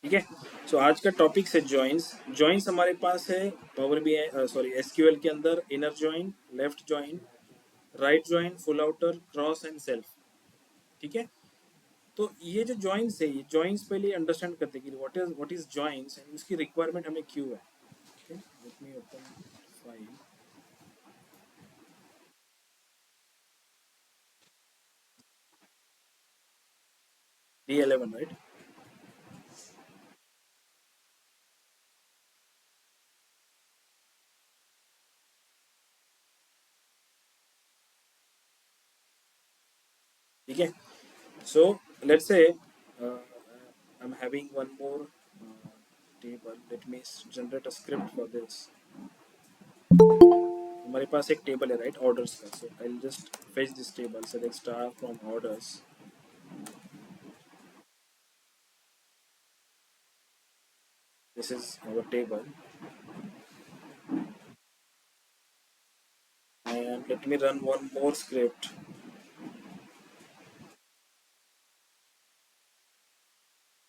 ठीक है। सो आज का टॉपिक है जॉइंस। जॉइंस हमारे पास है power B I sorry SQL के अंदर inner join, left join, right join, full outer, cross and self. ठीक है। तो ये जो जॉइंस है, ये जॉइंस पहले अंडरस्टैंड करते हैं कि व्हाट इज जॉइंस एंड उसकी रिक्वायरमेंट हमें क्यों है। Okay, let me open file D11, right. ठीक है। So let's say I am having one more table. Let me generate a script for this. हमारे पास एक टेबल है, राइट, ऑर्डर्स का। So I will just fetch this table, select star from orders. This is our table and let me run one more script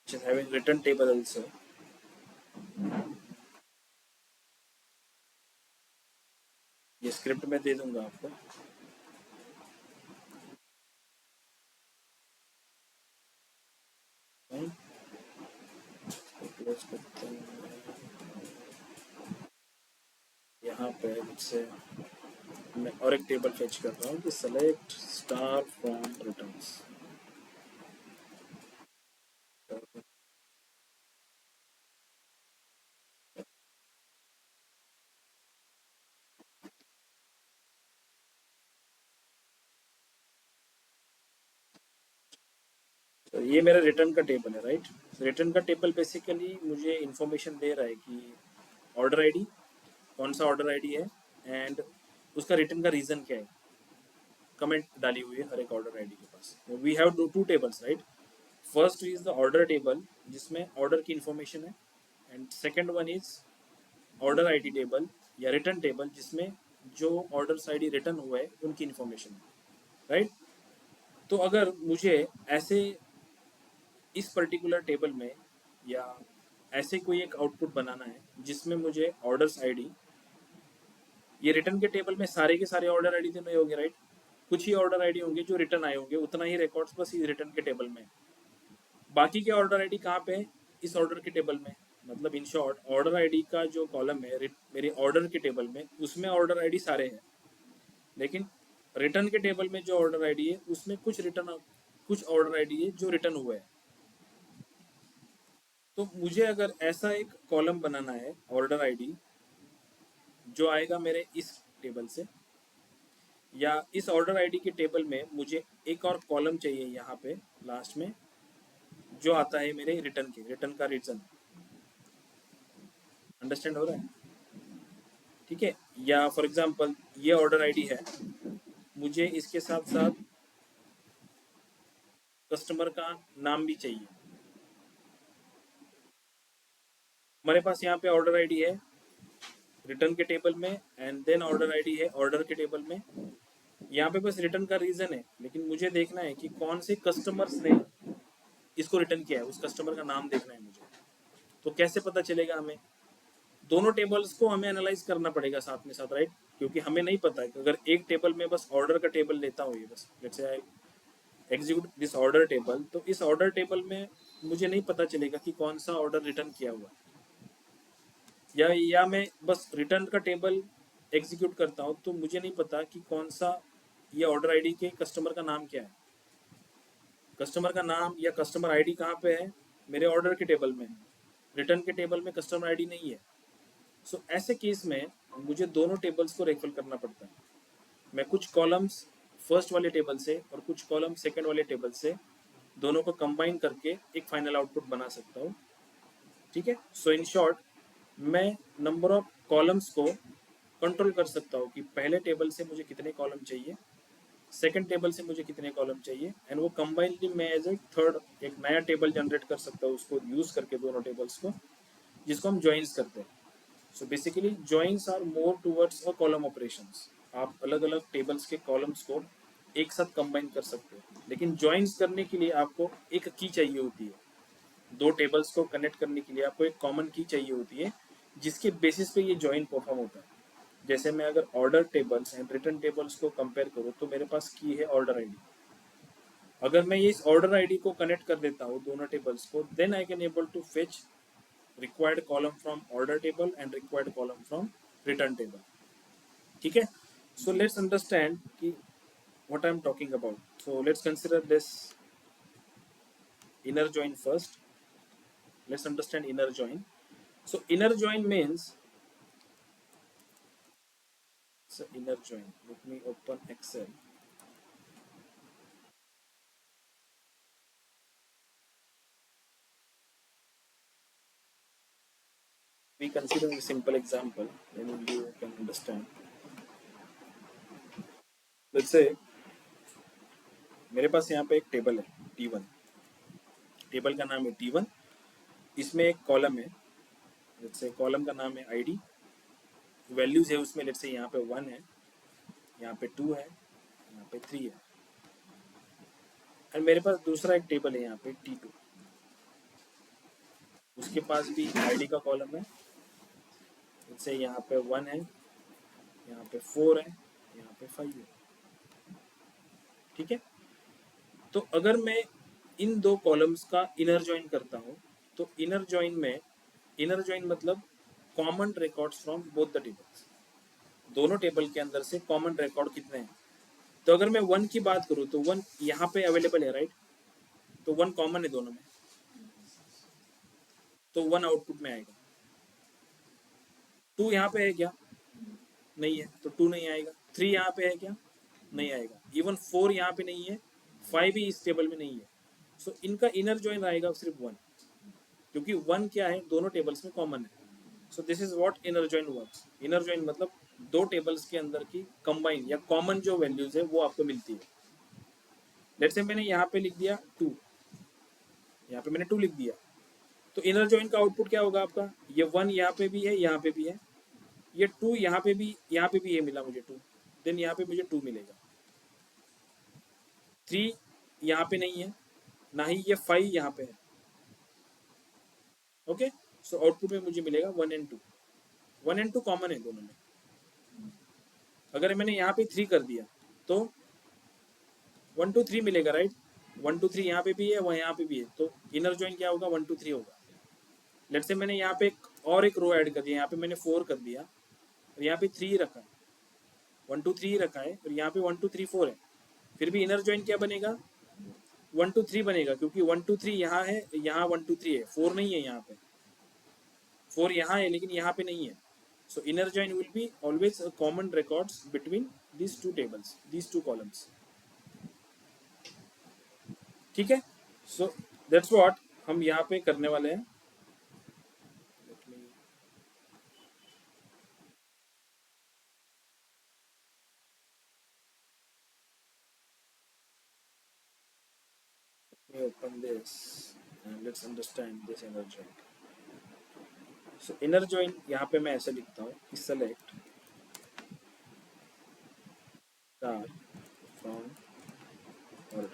which is having return table also. ये script मैं दे दूंगा आपको। Close करते हैं। यहाँ पे मुझसे मैं और एक टेबल फेच कर रहा हूँ कि सेलेक्ट स्टार फ्रॉम रिटर्न्स। तो ये मेरा रिटर्न का टेबल है, राइट। रिटर्न का टेबल बेसिकली मुझे इंफॉर्मेशन दे रहा है कि ऑर्डर आईडी, कौन सा ऑर्डर आईडी है, एंड उसका रिटर्न का रीज़न क्या है। कमेंट डाली हुई है हर एक ऑर्डर आईडी के पास। We have two tables, right. First is the order table जिसमें ऑर्डर की इंफॉर्मेशन है, and second one is order ID table या रिटर्न टेबल जिसमें जो ऑर्डर आईडी रिटर्न हुआ है उनकी इंफॉर्मेशन है, राइट। तो अगर मुझे ऐसे इस पर्टिकुलर टेबल में या ऐसे कोई एक आउटपुट बनाना है जिसमें मुझे ऑर्डर्स आईडी, ये रिटर्न के टेबल में सारे के सारे ऑर्डर आईडी तो नहीं होंगे, राइट। कुछ ही ऑर्डर आईडी होंगे जो रिटर्न आए होंगे, उतना ही रिकॉर्ड्स बस इस रिटर्न के टेबल में। बाकी के ऑर्डर आईडी कहाँ पे है? इस ऑर्डर के टेबल में। मतलब इन शॉर्ट ऑर्डर आईडी का जो कॉलम है मेरे ऑर्डर के टेबल में, उसमें ऑर्डर आईडी सारे हैं, लेकिन रिटर्न के टेबल में जो ऑर्डर आईडी है उसमें कुछ ऑर्डर आईडी है जो रिटर्न हुआ है। तो मुझे अगर ऐसा एक कॉलम बनाना है ऑर्डर आईडी जो आएगा मेरे इस टेबल से, या इस ऑर्डर आईडी के टेबल में मुझे एक और कॉलम चाहिए यहाँ पे लास्ट में जो आता है मेरे रिटर्न का रीजन। अंडरस्टैंड हो रहा है? ठीक है। या फॉर एग्जांपल ये ऑर्डर आईडी है, मुझे इसके साथ साथ कस्टमर का नाम भी चाहिए। हमारे पास यहाँ पे ऑर्डर आईडी है रिटर्न के टेबल में, एंड देन ऑर्डर आईडी है ऑर्डर के टेबल में। यहाँ पे बस रिटर्न का रीजन है, लेकिन मुझे देखना है कि कौन से कस्टमर्स ने इसको रिटर्न किया है, उस कस्टमर का नाम देखना है मुझे। तो कैसे पता चलेगा हमें? दोनों टेबल्स को हमें एनालाइज करना पड़ेगा साथ में साथ, राइट। क्योंकि हमें नहीं पता है कि अगर एक टेबल में बस ऑर्डर का टेबल लेता हूँ, ये बस let's say I execute this order table, तो इस ऑर्डर टेबल में मुझे नहीं पता चलेगा कि कौन सा ऑर्डर रिटर्न किया हुआ है। या मैं बस रिटर्न का टेबल एग्जीक्यूट करता हूँ तो मुझे नहीं पता कि कौन सा ये ऑर्डर आईडी के कस्टमर का नाम क्या है। कस्टमर का नाम या कस्टमर आईडी कहाँ पे है? मेरे ऑर्डर के टेबल में। रिटर्न के टेबल में कस्टमर आईडी नहीं है। सो ऐसे केस में मुझे दोनों टेबल्स को रेफर करना पड़ता है। मैं कुछ कॉलम्स फर्स्ट वाले टेबल से और कुछ कॉलम सेकंड वाले टेबल से दोनों को कंबाइन करके एक फाइनल आउटपुट बना सकता हूँ। ठीक है। सो इन शॉर्ट मैं नंबर ऑफ कॉलम्स को कंट्रोल कर सकता हूँ कि पहले टेबल से मुझे कितने कॉलम चाहिए, सेकंड टेबल से मुझे कितने कॉलम चाहिए, एंड वो कंबाइनली मैं एज ए थर्ड एक नया टेबल जनरेट कर सकता हूँ उसको यूज करके दोनों टेबल्स को, जिसको हम ज्वाइंस करते हैं। So basically joins are more towards a column operations. आप अलग अलग टेबल्स के कॉलम्स को एक साथ कंबाइन कर सकते हो, लेकिन ज्वाइंस करने के लिए आपको एक की चाहिए होती है। दो टेबल्स को कनेक्ट करने के लिए आपको एक कॉमन की चाहिए होती है जिसके बेसिस पे ये जॉइन परफॉर्म होता है। जैसे मैं अगर order tables and return tables को कंपेयर करूँ तो मेरे पास की है ऑर्डर आईडी। अगर मैं ये इस ऑर्डर आईडी को कनेक्ट कर देता हूँ दोनों टेबल्स को, then I can able to fetch required column from order table and required column from return table. ठीक है, सो लेट्स अंडरस्टैंड कि what I'm talking about. So let's consider this inner join first. Let's understand inner join. So inner join means, so inner join. Let me open Excel. We consider a simple example, then you can understand. Let's say मेरे पास यहाँ पे एक table है T1। Table का नाम है T1। इसमें एक कॉलम है, लेट्स से कॉलम का नाम है ID। वैल्यूज है उसमें, लेट्स से यहाँ पे 1 है, यहाँ पे 2 है, यहाँ पे 3 है। और मेरे पास दूसरा एक टेबल है यहाँ पे T2। उसके पास भी ID का कॉलम है, जैसे यहाँ पे 1 है, यहाँ पे 4 है, यहाँ पे 5 है। ठीक है, तो अगर मैं इन दो कॉलम्स का इनर जॉइन करता हूँ तो इनर जॉइन में, इनर जॉइन मतलब common records from both the tables. दोनों टेबल के अंदर से कॉमन रिकॉर्ड कितने हैं? तो अगर मैं 1 की बात करूँ तो 1 यहाँ पे अवेलेबल है, राइट? तो 1 कॉमन है दोनों में, तो 1 आउटपुट में आएगा। 2 यहाँ पे है क्या? नहीं है, तो 2 नहीं आएगा। 3 यहाँ पे है क्या? नहीं आएगा। इवन 4 यहाँ पे नहीं है, 5 भी इस टेबल में नहीं है। सो इनका इनर जॉइन आएगा सिर्फ 1, क्योंकि 1 क्या है, दोनों टेबल्स में कॉमन है। So this is what inner join works. Inner join मतलब दो टेबल्स के अंदर की कंबाइन या कॉमन जो वैल्यूज है वो आपको मिलती है। लेट्स से मैंने यहाँ पे लिख दिया 2, यहाँ पे मैंने 2 लिख दिया, तो इनर जॉइन का आउटपुट क्या होगा आपका? ये 1 यहाँ पे भी है, यहाँ पे भी है, ये 2 यहाँ पे भी, यहाँ पे भी ये मिला मुझे 2, देन यहाँ पे मुझे 2 मिलेगा। 3 यहाँ पे नहीं है, ना ही ये 5 यहाँ पे है। ओके, सो आउटपुट में मुझे मिलेगा 1 एंड 2। 1 एंड 2 कॉमन है दोनों में। अगर मैंने यहाँ पे 3 कर दिया तो 1 2 3 मिलेगा, राइट? 1 2 3 यहाँ पे भी है, वह यहाँ पे भी है, तो इनर जॉइन क्या होगा? 1 2 3 होगा। लेट्स से मैंने यहाँ पे एक रो ऐड कर दिया, यहाँ पे मैंने 4 कर दिया और यहाँ पे 3 रखा है, 1 2 3 रखा है और यहाँ पे 1 2 3 4 है, फिर भी इनर जॉइन क्या बनेगा? 1 2 3 बनेगा, क्योंकि 1 2 3 यहाँ है, यहाँ 1 2 3 है, 4 नहीं है यहाँ पे। 4 यहाँ है लेकिन यहाँ पे नहीं है। So inner join will be always a common records between these two tables, these two columns. ठीक है, so that's what हम यहाँ पे करने वाले हैं। Let me open this and let's understand this inner join. So inner join यहाँ पे मैं ऐसे लिखता हूँ कि select star from order।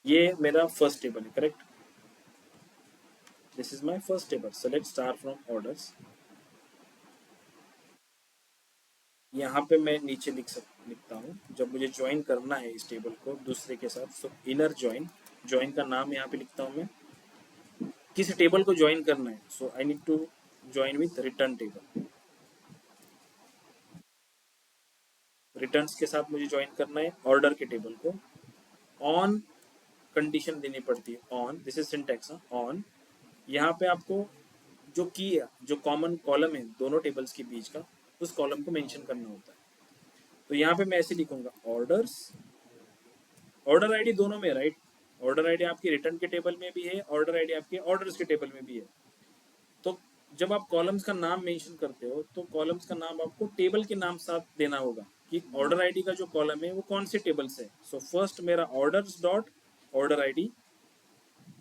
ये मेरा फर्स्ट टेबल है, correct? This is my first table. Select star from orders. यहाँ पे मैं नीचे लिखता हूँ जब मुझे ज्वाइन करना है इस टेबल को दूसरे के साथ, सो इनर ज्वाइन। ज्वाइन का नाम यहाँ पे लिखता हूँ मैं, किस टेबल को ज्वाइन करना है। So I need to join with return table. Returns के साथ मुझे ज्वाइन करना है ऑर्डर के टेबल को। ऑन कंडीशन देनी पड़ती है, on, this is syntax. On, यहाँ पे आपको जो की है, जो कॉमन कॉलम है दोनों टेबल्स के बीच का, उस कॉलम को मेंशन करना होता है। तो यहाँ पे मैं ऐसे लिखूंगा ऑर्डर्स, ऑर्डर आईडी दोनों में, राइट? ऑर्डर आईडी आपकी रिटर्न के टेबल में भी है, ऑर्डर आईडी आपके ऑर्डर्स के टेबल में भी है। तो जब आप कॉलम्स का नाम मेंशन करते हो तो कॉलम्स का नाम आपको टेबल के नाम साथ देना होगा कि ऑर्डर आईडी का जो कॉलम है वो कौन से टेबल से है। सो फर्स्ट मेरा orders dot order ID,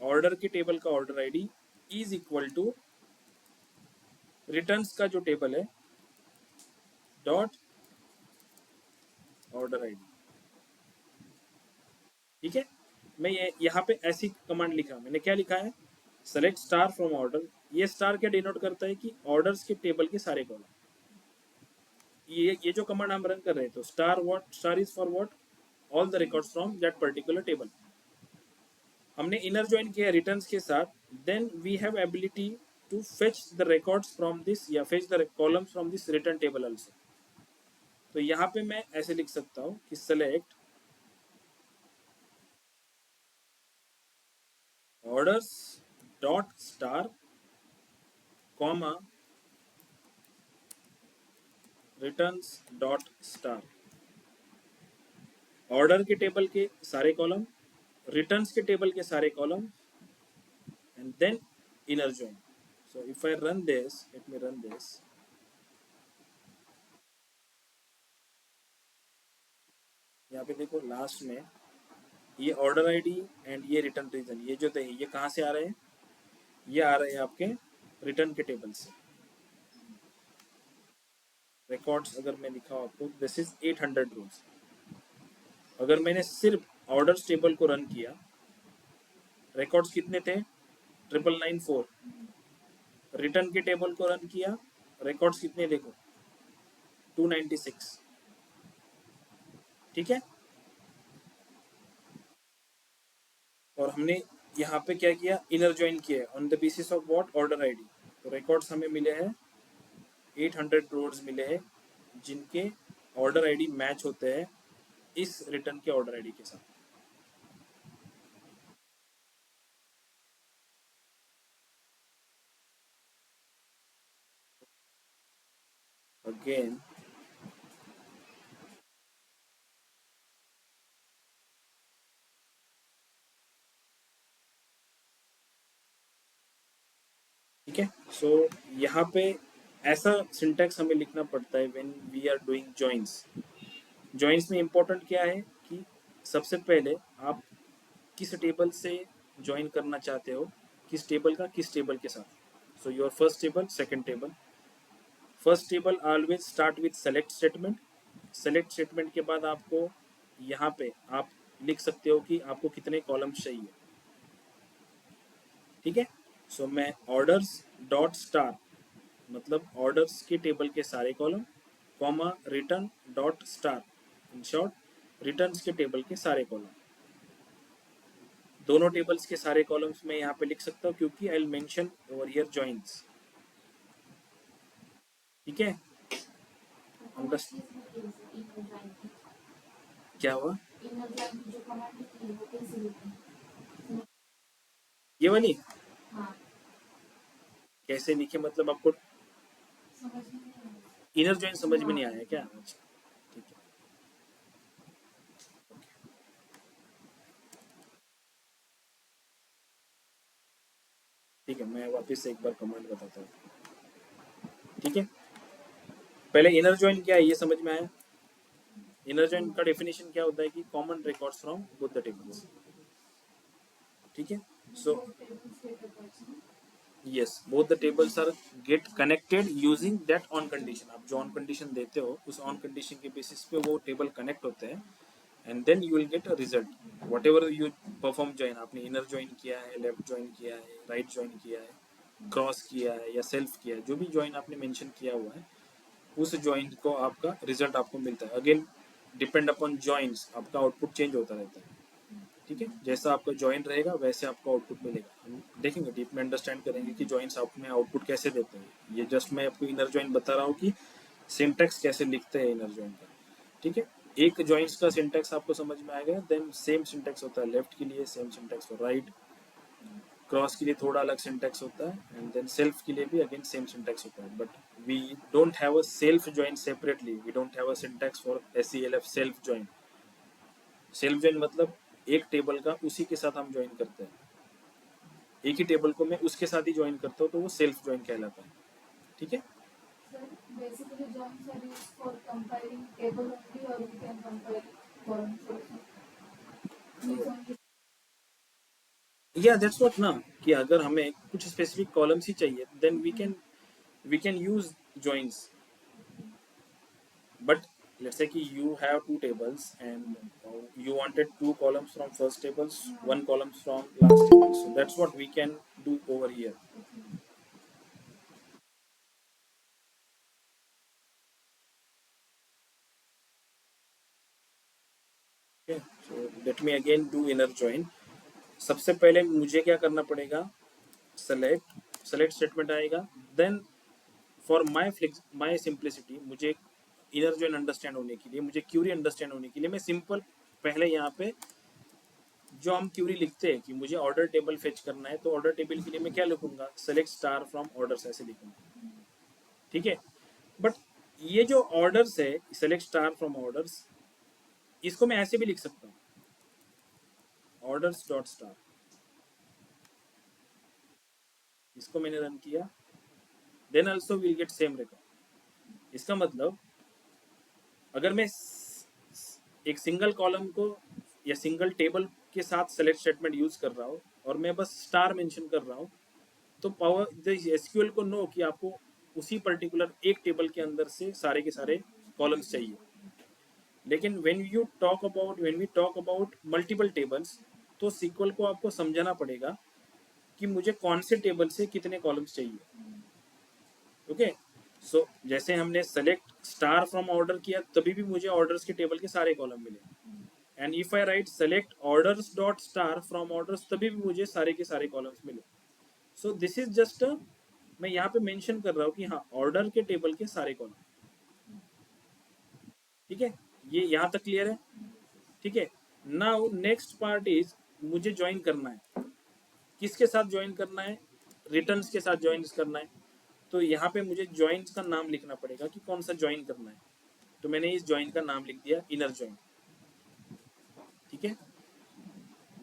order के टेबल का order ID is equal to returns का जो टेबल है डॉट ऑर्डर आईडी। ठीक है, मैं ये यहाँ पे ऐसी कमांड लिखा, मैंने क्या लिखा है, सेलेक्ट स्टार फ्रॉम ऑर्डर। ये स्टार क्या डिनोट करता है कि ऑर्डर्स के टेबल के सारे कॉलम। ये जो कमांड हम रन कर रहे हैं, तो star what, star is for what, all the records from that particular table. हमने इनर ज्वाइन किया रिटर्न्स के साथ, then we have ability to fetch the records from this या fetch the columns from this return table also. तो यहाँ पे मैं ऐसे लिख सकता हूँ कि select orders dot star comma returns dot star, order के टेबल के सारे कॉलम, रिटर्न्स के टेबल के सारे column, and then inner join. So if I run this, let me run this, यहाँ पे देखो लास्ट में ये ऑर्डर आईडी एंड ये रिटर्न रीजन, ये जो थे ये कहाँ से आ रहे हैं, ये आ रहे हैं आपके रिटर्न के टेबल से। रिकॉर्ड्स अगर मैं दिखाऊँ आपको, दिस इज 800 रोज। अगर मैंने सिर्फ ऑर्डर्स टेबल को रन किया, रिकॉर्ड्स कितने थे, 9994। रिटर्न के टेबल को रन किया, रिकॉर्ड्स कितने देखो, 296। ठीक है, और हमने यहाँ पे क्या किया, इनर ज्वाइन किया है on the basis of what, order ID. तो रिकॉर्ड्स हमें मिले हैं 800 रोज मिले हैं जिनके ऑर्डर आईडी मैच होते हैं इस रिटर्न के ऑर्डर आईडी के साथ। अगेन ठीक है, सो यहाँ पे ऐसा सिंटैक्स हमें लिखना पड़ता है when we are doing joins. Joins में इंपॉर्टेंट क्या है कि सबसे पहले आप किस टेबल से ज्वाइन करना चाहते हो, किस टेबल का किस टेबल के साथ। So your first table, second table. First table always start with select statement. Select statement के बाद आपको यहाँ पे आप लिख सकते हो कि आपको कितने कॉलम्स चाहिए। ठीक है, सो मैं ऑर्डर्स डॉट स्टार मतलब ऑर्डर्स के टेबल के सारे column, comma return dot star, in short returns के टेबल के सारे कॉलम। दोनों टेबल्स के सारे कॉलम्स मैं यहाँ पे लिख सकता हूँ क्योंकि I will mention over here joins. ठीक है, क्या हुआ, ये वाली कैसे लिखे, मतलब आपको इनर जॉइन समझ में नहीं आया क्या? अच्छा, ठीक है, ठीक है, मैं वापस से एक बार कमांड बताता हूँ। ठीक है, पहले इनर जॉइन क्या है ये समझ में आया। इनर जॉइन का डेफिनेशन क्या होता है कि common records from both the tables. ठीक है, so yes, both the tables are get connected using that on condition. आप जो ऑन कंडीशन देते हो उस ऑन कंडीशन के बेसिस पे वो टेबल कनेक्ट होते हैं, and then you will get a result whatever you perform join. आपने इनर ज्वाइन किया है, लेफ्ट ज्वाइन किया है, राइट ज्वाइन किया है, क्रॉस किया है या सेल्फ किया है, जो भी ज्वाइन आपने मेंशन किया हुआ है उस ज्वाइन को आपका रिजल्ट आपको मिलता है। अगेन डिपेंड अपॉन ज्वाइंस आपका आउटपुट चेंज होता रहता है। ठीक है, जैसा आपका ज्वाइन रहेगा वैसे आपको आउटपुट मिलेगा। हम देखेंगे, डीप में अंडरस्टैंड करेंगे कि ज्वाइंस आप में आउटपुट कैसे देते हैं। ये जस्ट मैं आपको इनर ज्वाइन बता रहा हूँ कि सिंटैक्स कैसे लिखते हैं इनर ज्वाइन का। ठीक है, एक ज्वाइंस का सिंटैक्स आपको समझ में आएगा, देन सेम सिंटैक्स होता है लेफ्ट के लिए, same syntax for right, cross के लिए थोड़ा अलग सिंटैक्स होता है, एंड देन सेल्फ के लिए भी अगेन सेम सिंटैक्स होता है। But we don't have a self join separately, we don't have a syntax for SELF self join. Self join मतलब एक टेबल का उसी के साथ हम ज्वाइन करते हैं, एक ही टेबल को मैं उसके साथ ही ज्वाइन करता हूँ, तो वो सेल्फ ज्वाइन कहलाता है। ठीक है, Basically, joins are used for compiling table only, or we can compile columns also. Use only. या दैट्स व्हाट ना, कि अगर हमें कुछ स्पेसिफिक कॉलम्स ही चाहिए then we can use joins, but let's say कि you have two tables and you wanted two columns from first tables, one columns from last table, so that's what we can do over here. Okay, so let me again do inner join. सबसे पहले मुझे क्या करना पड़ेगा, select statement आएगा, then for my simplicity, मुझे inner join understand होने के लिए, मुझे क्यूरी अंडरस्टैंड होने के लिए, मैं सिंपल पहले यहाँ पे जो हम क्यूरी लिखते हैं कि मुझे ऑर्डर टेबल फेच करना है, तो ऑर्डर टेबल के लिए मैं क्या लिखूंगा, सेलेक्ट स्टार फ्रॉम ऑर्डर्स ऐसे लिखूंगा, ठीक है। बट ये जो ऑर्डर्स है, सेलेक्ट स्टार फ्रॉम ऑर्डर्स, इसको मैं ऐसे भी लिख सकता हूँ, ऑर्डर्स डॉट स्टार, इसको मैंने रन किया, then also will get same record. इसका मतलब अगर मैं एक सिंगल कॉलम को या सिंगल टेबल के साथ सेलेक्ट स्टेटमेंट यूज कर रहा हूँ और मैं बस स्टार मेंशन कर रहा हूँ, तो पावर एसक्यूएल को नो कि आपको उसी पर्टिकुलर एक टेबल के अंदर से सारे के सारे कॉलम्स चाहिए। लेकिन when we talk about multiple tables, तो सीक्वल को आपको समझाना पड़ेगा कि मुझे कौन से टेबल से कितने कॉलम्स चाहिए। ओके, सो जैसे हमने सेलेक्ट स्टार फ्रॉम ऑर्डर किया, तभी भी मुझे ऑर्डर्स के टेबल के सारे कॉलम मिले, and if I right select orders dot star from orders, तभी भी मुझे सारे के सारे कॉलम्स मिले। सो दिस इज जस्ट मैं यहाँ पे मेंशन कर रहा हूँ कि हाँ, ऑर्डर के टेबल के सारे कॉलम, ठीक है। ये यहाँ तक क्लियर है, ठीक है। नाउ नेक्स्ट पार्ट इज, मुझे ज्वाइन करना है, किसके साथ ज्वाइन करना है, रिटर्न्स के साथ ज्वाइन करना है। तो यहाँ पे मुझे ज्वाइंस का नाम लिखना पड़ेगा कि कौन सा ज्वाइन करना है, तो मैंने इस ज्वाइन का नाम लिख दिया इनर ज्वाइन, ठीक है।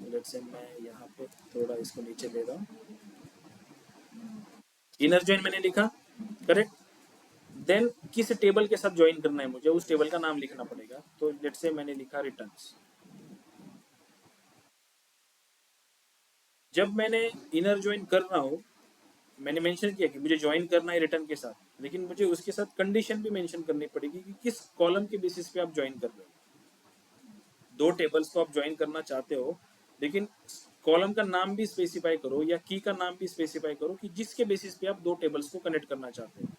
लेट्स से मैं यहाँ पे थोड़ा इसको नीचे ले रहा हूँ, इनर ज्वाइन मैंने लिखा, करेक्ट। देन किस टेबल के साथ ज्वाइन करना है मुझे, उस टेबल का नाम लिखना पड़ेगा, तो लेट्स से मैंने लिखा रिटर्न्स। जब मैंने इनर ज्वाइन कर रहा हूँ, मैंने मेंशन किया कि मुझे ज्वाइन करना है रिटर्न के साथ, लेकिन मुझे उसके साथ कंडीशन भी मेंशन करनी पड़ेगी कि किस कॉलम के बेसिस पे आप ज्वाइन कर रहे हो। दो टेबल्स को आप ज्वाइन करना चाहते हो, लेकिन कॉलम का नाम भी स्पेसिफाई करो या की का नाम भी स्पेसिफाई करो कि जिसके बेसिस पे आप दो टेबल्स को कनेक्ट करना चाहते हो,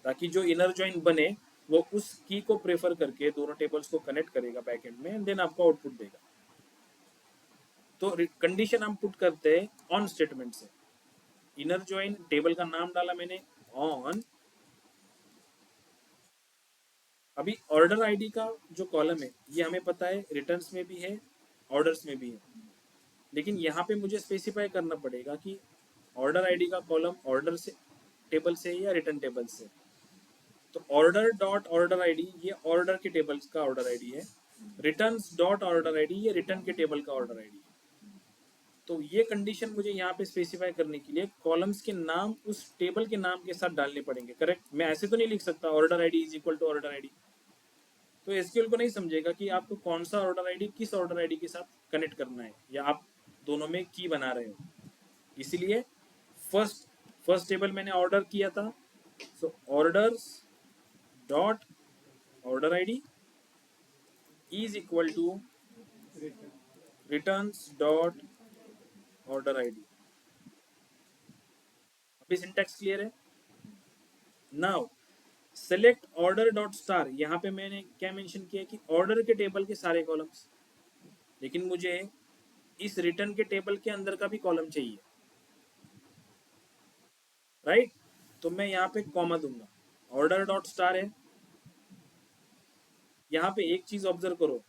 ताकि जो इनर ज्वाइन बने वो उस की को प्रेफर करके दोनों टेबल्स को कनेक्ट करेगा बैकएंड में, एंड देन आपको आउटपुट देगा। तो कंडीशन हम पुट करते हैं ऑन स्टेटमेंट से। इनर ज्वाइन टेबल का नाम डाला मैंने ऑन, अभी ऑर्डर आईडी का जो कॉलम है ये हमें पता है रिटर्न्स में भी है, ऑर्डर्स में भी है, लेकिन यहाँ पे मुझे स्पेसिफाई करना पड़ेगा कि ऑर्डर आईडी का कॉलम ऑर्डर से टेबल से या रिटर्न टेबल से। तो ऑर्डर डॉट ऑर्डर आईडी ये ऑर्डर के टेबल का ऑर्डर आईडी है, रिटर्न्स डॉट ऑर्डर आईडी ये रिटर्न के टेबल का ऑर्डर आईडी है। तो ये कंडीशन मुझे यहाँ पे स्पेसिफाई करने के लिए कॉलम्स के नाम उस टेबल के नाम के साथ डालने पड़ेंगे, करेक्ट। मैं ऐसे तो नहीं लिख सकता order ID is equal to order ID, तो एसक्यूएल को नहीं समझेगा कि आपको कौन सा ऑर्डर आईडी किस ऑर्डर आईडी के साथ कनेक्ट करना है, या आप दोनों में की बना रहे हो। इसीलिए फर्स्ट फर्स्ट टेबल मैंने ऑर्डर किया था, so orders dot order ID is equal to returns dot order ID. अभी सिंटैक्स क्लियर है। Now select order dot star, यहाँ पे मैंने क्या मेंशन किया कि ऑर्डर के टेबल के सारे कॉलम्स, लेकिन मुझे इस रिटर्न के टेबल के अंदर का भी कॉलम चाहिए, राइट। तो मैं यहाँ पे कॉमा दूंगा, ऑर्डर डॉट स्टार है। यहाँ पे एक चीज ऑब्जर्व करो,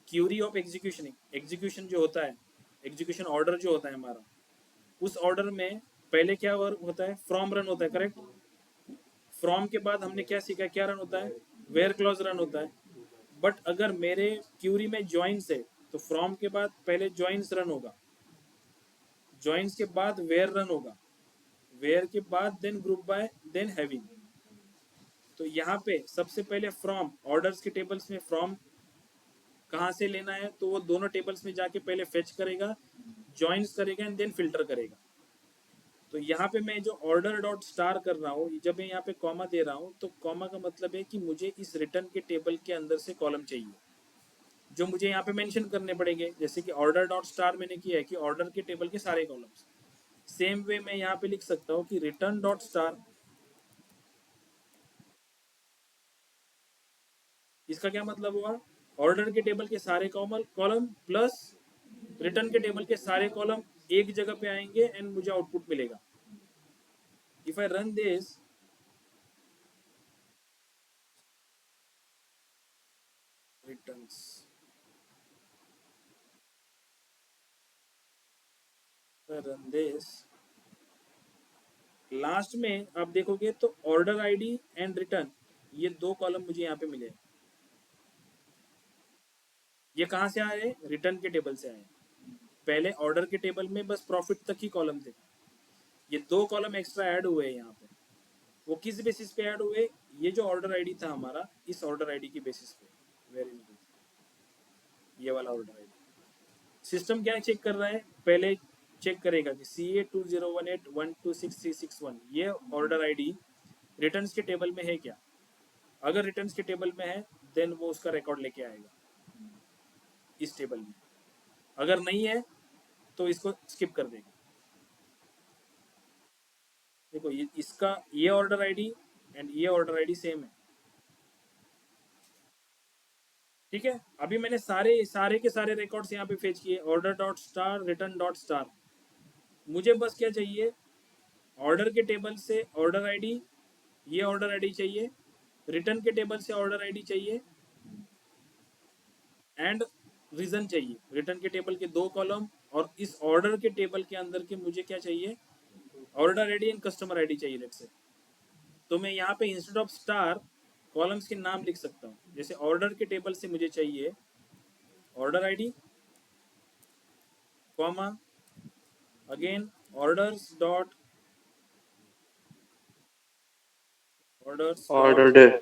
क्यूरी ऑफ एग्जीक्यूशन, एग्जीक्यूशन जो होता है, एग्जीक्यूशन ऑर्डर जो होता है हमारा, उस ऑर्डर में पहले क्या वर्क होता है, फ्रॉम रन होता है, करेक्ट। फ्रॉम के बाद हमने क्या सीखा, क्या रन होता है, वेयर क्लॉज रन होता है। बट अगर मेरे क्यूरी में ज्वाइंस है, तो फ्रॉम के बाद पहले ज्वाइंस रन होगा, ज्वाइंस के बाद वेयर रन होगा, वेयर के बाद then group by then having. तो यहाँ पे सबसे पहले फ्रॉम, ऑर्डर्स के टेबल्स में फ्रॉम कहाँ से लेना है, तो वो दोनों टेबल्स में जाके पहले फेच करेगा, ज्वाइंस करेगा एंड देन फिल्टर करेगा। तो यहाँ पे मैं जो ऑर्डर डॉट स्टार कर रहा हूँ, जब मैं यहाँ पे कॉमा दे रहा हूँ तो कॉमा का मतलब है कि मुझे इस रिटर्न के टेबल के अंदर से कॉलम चाहिए, जो मुझे यहाँ पे मेंशन करने पड़ेंगे। जैसे कि ऑर्डर डॉट स्टार मैंने किया है कि ऑर्डर के टेबल के सारे कॉलम्स। सेम वे मैं यहाँ पे लिख सकता हूँ कि रिटर्न डॉट स्टार, इसका क्या मतलब हुआ, ऑर्डर के टेबल के सारे कॉलम प्लस रिटर्न के टेबल के सारे कॉलम एक जगह पे आएंगे एंड मुझे आउटपुट मिलेगा। If I run this, returns, run this, last में आप देखोगे तो ऑर्डर आईडी एंड रिटर्न, ये दो कॉलम मुझे यहाँ पे मिले। ये कहाँ से आए, रिटर्न के टेबल से आए। पहले ऑर्डर के टेबल में बस प्रॉफिट तक ही कॉलम थे, ये दो कॉलम एक्स्ट्रा ऐड हुए हैं यहाँ पे। वो किस बेसिस पे ऐड हुए, ये जो ऑर्डर आईडी था हमारा, इस ऑर्डर आईडी की बेसिस पे। वेरी गुड, ये वाला ऑर्डर आईडी सिस्टम क्या चेक कर रहा है, पहले चेक करेगा कि CA2018126361 ये ऑर्डर आईडी रिटर्न्स के टेबल में है क्या। अगर रिटर्न्स के टेबल में है देन वो उसका रिकॉर्ड लेके आएगा इस टेबल में। अगर नहीं है तो इसको स्किप कर देगा। देखो ये इसका ये ऑर्डर आईडी एंड ये ऑर्डर आईडी सेम है, ठीक है। अभी मैंने सारे के सारे रिकॉर्ड्स यहाँ पे फेच किए, order dot star, return dot star. मुझे बस क्या चाहिए, ऑर्डर के टेबल से ऑर्डर आईडी, ये ऑर्डर आईडी चाहिए, रिटर्न के टेबल से ऑर्डर आईडी चाहिए एंड रीजन चाहिए। रिटर्न के टेबल के दो कॉलम और इस ऑर्डर के टेबल के अंदर के मुझे क्या चाहिए, order ID and customer ID चाहिए लेट्स से। तो मैं यहाँ पे इंस्टेड ऑफ स्टार कॉलम्स के नाम लिख सकता हूँ। जैसे ऑर्डर के टेबल से मुझे चाहिए order ID comma again orders dot order date,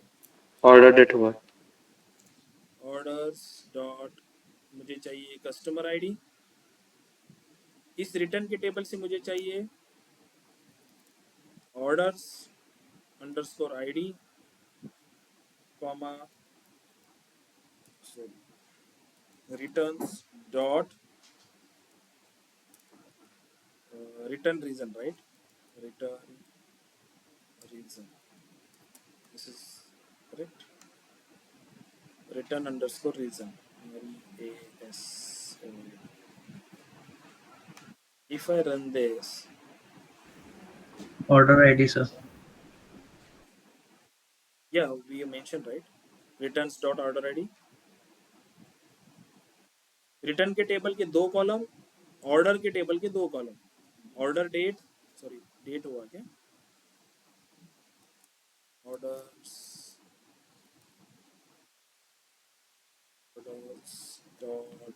order date हुआ। ऑर्डर्स डॉट मुझे चाहिए कस्टमर आईडी। इस रिटर्न के टेबल से मुझे चाहिए orders underscore ID comma returns dot return reason, right, return reason, this is correct, return underscore reason, REASON. If I run this, Order ID, sir. yeah, we mentioned right, returns dot order ID, return के table के दो column, order के table के दो column, order date, sorry date हुआ क्या, orders dot,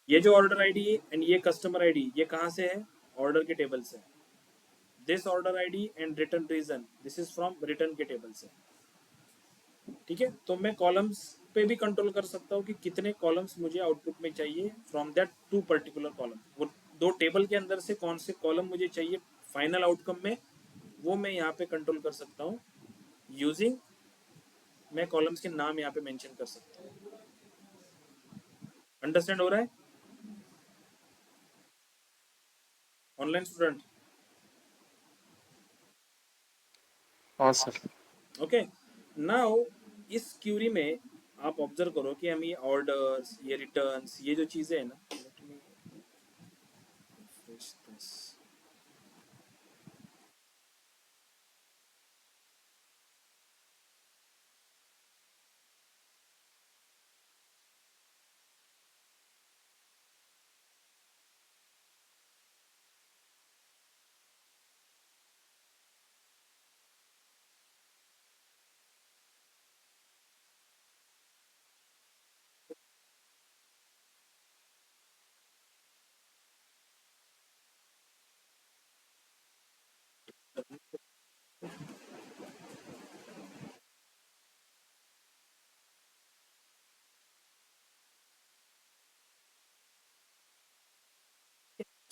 ये जो ऑर्डर आईडी एंड ये कस्टमर आईडी ये कहाँ से है, ऑर्डर के टेबल से। This order ID and return reason this is from return के टेबल से, ठीक है। तो मैं कॉलम्स पे भी कंट्रोल कर सकता हूँ कि कितने कॉलम्स मुझे आउटपुट में चाहिए from that two particular column. वो दो टेबल के अंदर से कौन से कॉलम मुझे चाहिए फाइनल आउटकम में, वो मैं यहाँ पे कंट्रोल कर सकता हूँ यूजिंग, मैं कॉलम्स के नाम यहाँ पे मेंशन कर सकता हूँ। अंडरस्टैंड हो रहा है ऑनलाइन स्टूडेंट? हाँ सर। ओके, नाउ इस क्यूरी में आप ऑब्जर्व करो कि हम ये ऑर्डर्स, ये रिटर्न्स, ये जो चीजें हैं ना, let me refresh this.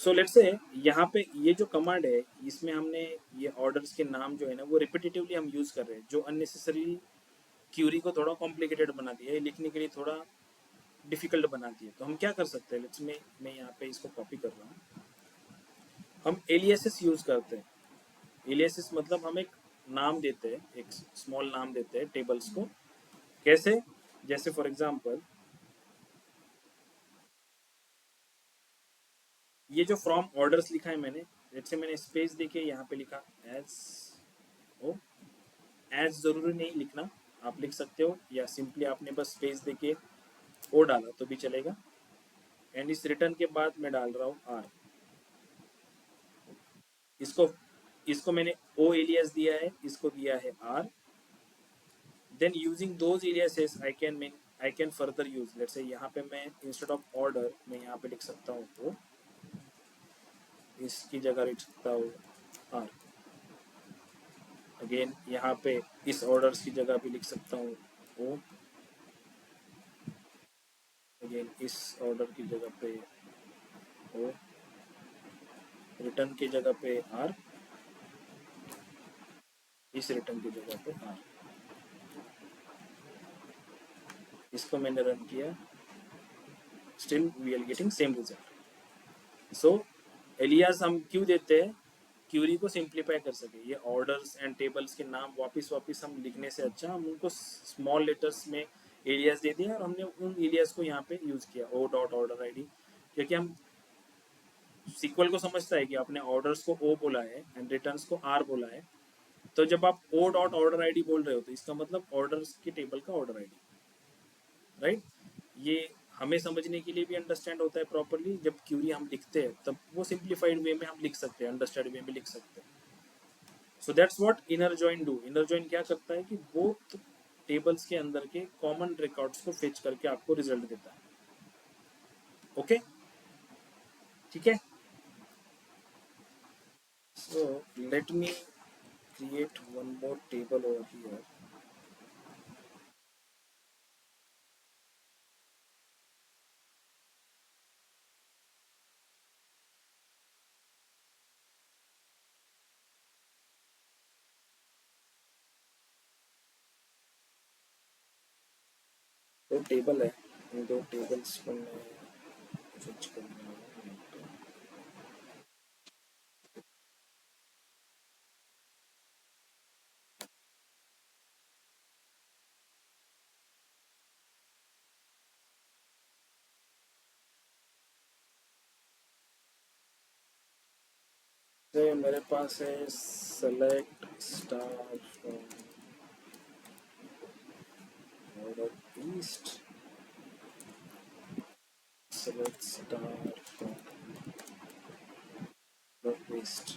So let's say यहाँ पे ये जो कमांड है इसमें हमने ये ऑर्डर्स के नाम जो है ना वो रिपीटेटिवली हम यूज कर रहे हैं, जो अननेसेसरी क्यूरी को थोड़ा कॉम्प्लिकेटेड बना दिया है, लिखने के लिए थोड़ा डिफिकल्ट बना दिया। तो हम क्या कर सकते हैं, लेट्स मैं यहाँ पे इसको कॉपी कर रहा हूँ। हम एलियासेस यूज करते हैं। एलियासेस मतलब हम एक नाम देते हैं, एक स्मॉल नाम देते हैं टेबल्स को। कैसे? जैसे फॉर एग्जांपल ये जो फ्रॉम ऑर्डर्स लिखा है मैंने, जैसे मैंने स्पेस देके यहाँ पे लिखा एज ओ। एज जरूरी नहीं लिखना, आप लिख सकते हो, या सिंपली आपने बस स्पेस देके ओ डाला तो भी चलेगा। एंड इस रिटर्न के बाद मैं डाल रहा हूँ आर। इसको इसको मैंने ओ एलियास दिया है, इसको दिया है R. Then using those aliases I can further use, let's say यहाँ पे मैं इंस्टेड ऑफ ऑर्डर मैं यहाँ पे लिख सकता हूँ ओ, इसकी जगह लिख सकता हूँ आर। अगेन यहाँ पे इस ऑर्डर्स की जगह भी लिख सकता हूँ ओ। अगेन इस ऑर्डर की जगह पे ओ, रिटर्न की जगह पे आर, इस रिटर्न की जगह पे आर। इसको मैंने रन किया, still we are getting same result. So alias हम क्यों देते हैं? क्यूरी को सिंप्लीफाई कर सके। ये ऑर्डर्स एंड टेबल्स के नाम वापस वापस हम लिखने से अच्छा हम उनको स्मॉल लेटर्स में एलियास दे दिया, और हमने उन एलियास को यहाँ पे यूज किया ओ डॉट ऑर्डर आईडी। क्योंकि हम सीक्वल को समझता है कि आपने ऑर्डर्स को ओ बोला है एंड रिटर्न्स को आर बोला है, तो जब आप ओ डॉट ऑर्डर आईडी बोल रहे हो तो इसका मतलब ऑर्डर्स के टेबल का ऑर्डर आईडी, राइट। ये हमें समझने के लिए भी अंडरस्टैंड होता है प्रॉपरली। जब क्यूरी हम लिखते हैं तब वो सिंप्लीफाइड वे में हम लिख सकते हैं, अंडरस्टैंड वे में लिख सकते हैं। So that's what inner join do. Inner join क्या करता है कि बोथ टेबल्स के अंदर के कॉमन रिकॉर्ड्स को फेच करके आपको रिजल्ट देता है। ओके, ठीक है। So let me create one more table over here. दो टेबल है, इन दो टेबल्स को मैं स्विच करना है। तो मेरे पास है select star from order east, select star from order west.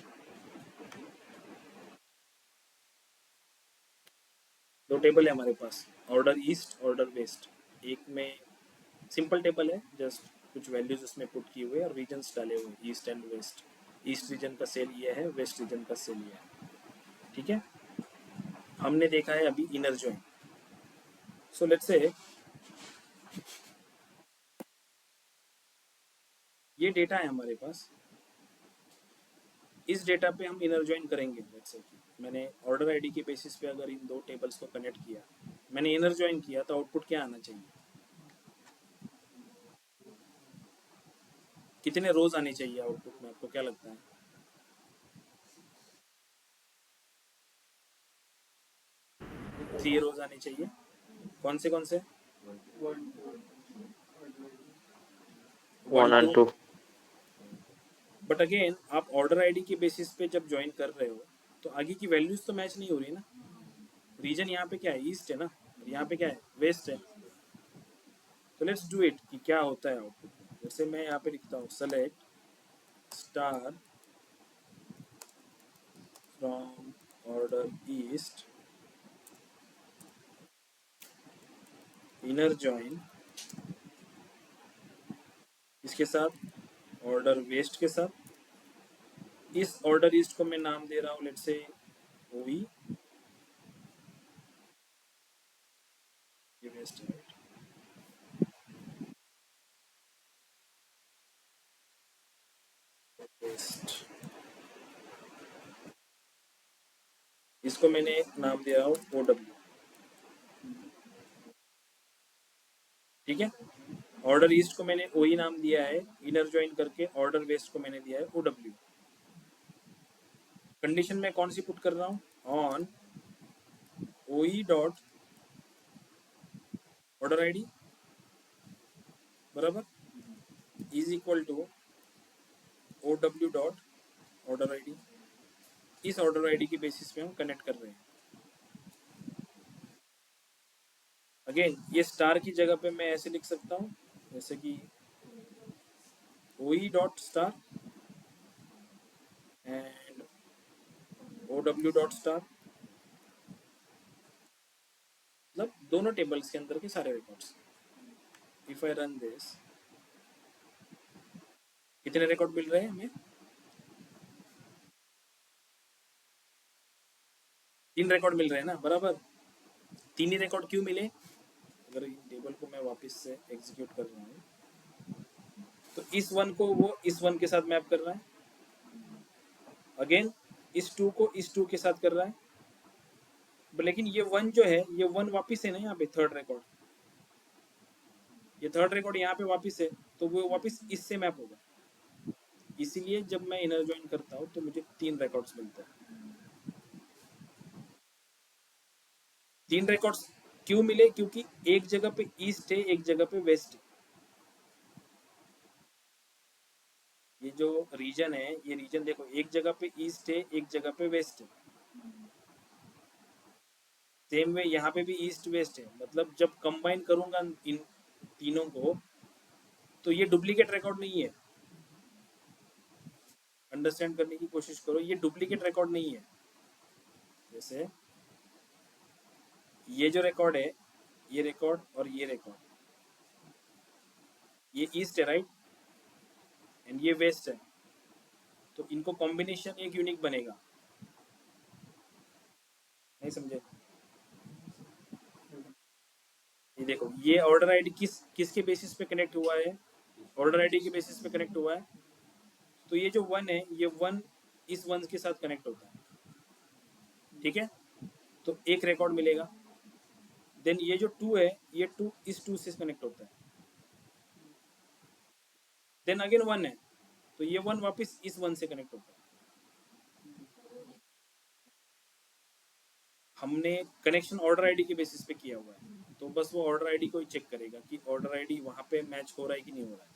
दो टेबल है हमारे पास, ऑर्डर ईस्ट ऑर्डर वेस्ट। एक में सिंपल टेबल है, जस्ट कुछ वैल्यूज उसमें पुट किए हुए और रीजन्स डाले हुए east and west. East region का सेल ये है, वेस्ट रीजन का सेल ये है, ठीक है। हमने देखा है अभी inner join. So let's say ये डेटा है हमारे पास, इस डेटा पे हम इनर जॉइन करेंगे। लेट्स से मैंने ऑर्डर आईडी के बेसिस पे अगर इन दो टेबल्स को कनेक्ट किया, मैंने इनर जॉइन किया, तो आउटपुट क्या आना चाहिए? कितने रोज आने चाहिए आउटपुट में, आपको क्या लगता है? 3 रोज आने चाहिए। कौन से? 1 1 and 2। 2. बट अगेन आप ऑर्डर आईडी के बेसिस पे जब ज्वाइन कर रहे हो तो आगे की वैल्यूज तो मैच नहीं हो रही ना। रीजन यहाँ पे क्या है? ईस्ट है ना, और यहाँ पे क्या है? वेस्ट है। तो लेट्स डू इट कि क्या होता है आउटपुट में। जैसे मैं यहाँ पे लिखता हूँ select star from order east, inner join इसके साथ ऑर्डर वेस्ट के साथ। इस ऑर्डर ईस्ट को मैं नाम दे रहा हूँ लेट्स से ओई, ये वेस्ट है। इसको मैंने नाम दे रहा हूँ OW, ठीक है। ऑर्डर ईस्ट को मैंने OE नाम दिया है, इनर ज्वाइन करके ऑर्डर वेस्ट को मैंने दिया है OW। कंडीशन में कौन सी पुट कर रहा हूँ, on OE dot order ID बराबर is equal to OW dot order ID. इस ऑर्डर आईडी की बेसिस पे हम कनेक्ट कर रहे हैं। अगेन ये स्टार की जगह पे मैं ऐसे लिख सकता हूँ, जैसे कि OE dot star and OW dot star, मतलब दोनों टेबल्स के अंदर के सारे records. If I run this, कितने रिकॉर्ड मिल रहे हैं हमें, 3 रिकॉर्ड मिल रहे हैं ना बराबर। 3 ही रिकॉर्ड क्यों मिले, अगर इन टेबल को मैं वापस से एग्जीक्यूट कर रहा हूँ तो इस वन को वो इस वन के साथ मैप कर रहा है, अगेन इस 2 को इस 2 के साथ कर रहा है, लेकिन ये वन जो है ये वन वापस है ना यहाँ पे थर्ड रिकॉर्ड, ये थर्ड रिकॉर्ड यहाँ पे वापस है तो वो वापस इससे मैप होगा। इसीलिए जब मैं इनर ज्वाइन करता हूँ तो मुझे 3 रिकॉर्ड्स मिलते हैं। 3 रिकॉर्ड्स क्यों मिले, क्योंकि एक जगह पे ईस्ट है एक जगह पे वेस्ट है। ये जो रीजन है ये रीजन देखो, एक जगह पे ईस्ट है एक जगह पे वेस्ट है। सेम वे यहाँ पे भी ईस्ट वेस्ट है, मतलब जब कंबाइन करूंगा इन तीनों को तो ये डुप्लीकेट रिकॉर्ड नहीं है। अंडरस्टैंड करने की कोशिश करो, ये डुप्लीकेट रिकॉर्ड नहीं है। जैसे ये जो रिकॉर्ड है, ये रिकॉर्ड और ये रिकॉर्ड, ये ईस्ट है राइट एंड ये वेस्ट है, तो इनको कॉम्बिनेशन एक यूनिक बनेगा। नहीं समझे, ये देखो ये ऑर्डर आईडी किसके बेसिस पे कनेक्ट हुआ है, ऑर्डर आईडी के बेसिस पे कनेक्ट हुआ है। तो ये जो वन है ये वन इस वन के साथ कनेक्ट होता है, ठीक है, तो एक रिकॉर्ड मिलेगा। देन ये जो 2 है ये 2 इस 2 से कनेक्ट होता है, देन अगेन 1 है तो ये 1 वापस इस 1 से कनेक्ट होता है। हमने कनेक्शन ऑर्डर आईडी के बेसिस पे किया हुआ है, तो बस वो ऑर्डर आईडी को ही चेक करेगा कि ऑर्डर आईडी वहाँ पे मैच हो रहा है कि नहीं हो रहा है।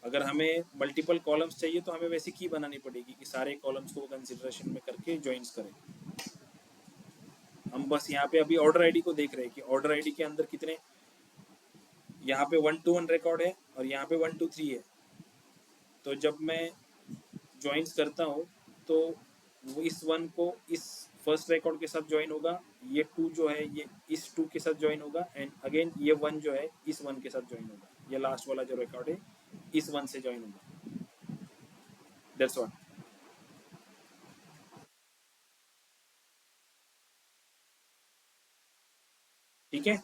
अगर हमें मल्टीपल कॉलम्स चाहिए तो हमें वैसी की बनानी पड़ेगी कि सारे कॉलम्स को कंसिडरेशन में करके ज्वाइंस करें। हम बस यहाँ पे अभी ऑर्डर आईडी को देख रहे हैं कि ऑर्डर आईडी के अंदर कितने, यहाँ पे 1 to 1 रिकॉर्ड है और यहाँ पे 1 to 3 है। तो जब मैं ज्वाइंस करता हूँ तो वो इस 1 को इस फर्स्ट रिकॉर्ड के साथ ज्वाइन होगा, ये 2 जो है ये इस 2 के साथ ज्वाइन होगा एंड अगेन ये 1 जो है इस 1 के साथ ज्वाइन होगा। ये लास्ट वाला जो रिकॉर्ड है इस 1 से ज्वाइन होगा। That's what. ठीक है,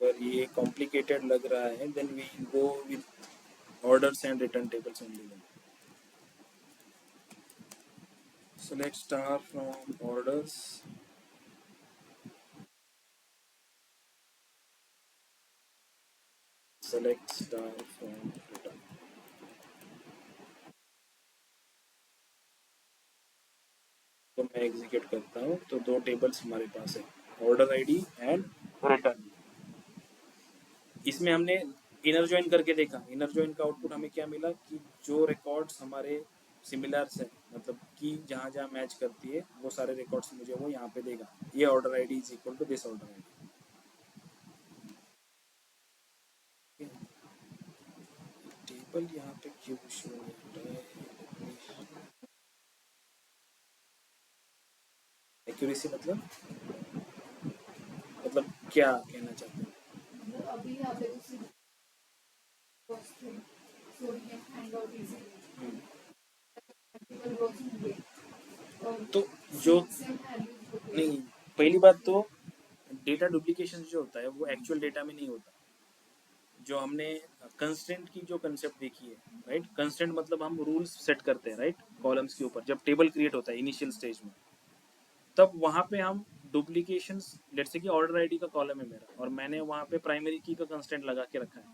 पर ये कॉम्प्लिकेटेड लग रहा है, then we go with orders and return tables only. Select star from orders, select star from return। तो मैं एग्जीक्यूट करता हूँ तो 2 टेबल्स हमारे पास है, ऑर्डर आईडी एंड रिटर्न। इसमें हमने इनर ज्वाइन करके देखा, इनर ज्वाइन का आउटपुट हमें क्या मिला कि जो रिकॉर्ड्स हमारे सिमिलर्स है, मतलब कि जहाँ जहाँ मैच करती है वो सारे रिकॉर्ड्स मुझे वो यहाँ पे देगा। ये order ID is equal to this order ID. Table यहाँ पे क्यों शो हो रहा है, एक्यूरेसी मतलब क्या कहना चाहते हैं। अभी यहाँ पे किसी so we can find out easily multiple rows होंगे और तो जो same values होते हैं। नहीं, पहली बात तो डेटा डुप्लीकेशन जो होता है वो एक्चुअल डेटा में नहीं होता। जो हमने कंस्टेंट की जो कंसेप्ट देखी है, राइट, कंस्टेंट मतलब हम रूल्स सेट करते हैं, राइट, कॉलम्स के ऊपर जब टेबल क्रिएट होता है इनिशियल स्टेज में, तब वहाँ पे हम डुप्लीकेशंस, लेट्स से कि ऑर्डर आईडी का कॉलम है मेरा और मैंने वहाँ पे प्राइमरी की का कंस्टेंट लगा के रखा है,